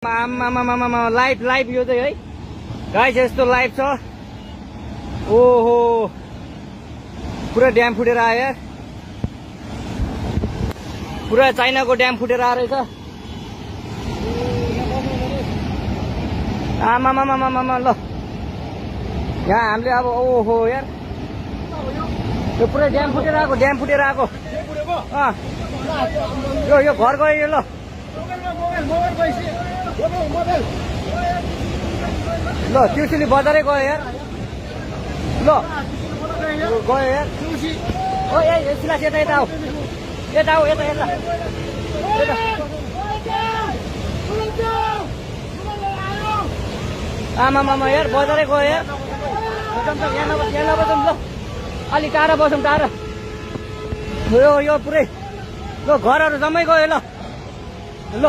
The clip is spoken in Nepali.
आमामामामा लाइभ लाइभ यो चाहिँ है गाइस यस्तो लाइभ छ। ओहो पुरा ड्याम फुटेर आयो यार, पुरा चाइनाको ड्याम फुटेर आएर रहेछ। आमामामामामा ल यहाँ हामीले अब ओहो यार यो पुरै ड्याम फुटेर आएको, ड्याम फुटेर आएको। यो घर गयो ल, ल त्रिशुली बजारै गयो यार, ल गयो यार। ओ ए सिलास यता यता आऊ, यता आऊ, यता यता आमामामा यार बजारै गयो यार। यहाँ नबसौँ ल, अलिक टाढा बसौँ, टाढा। यो पुरै ल घरहरू जम्मै गयो ल, ल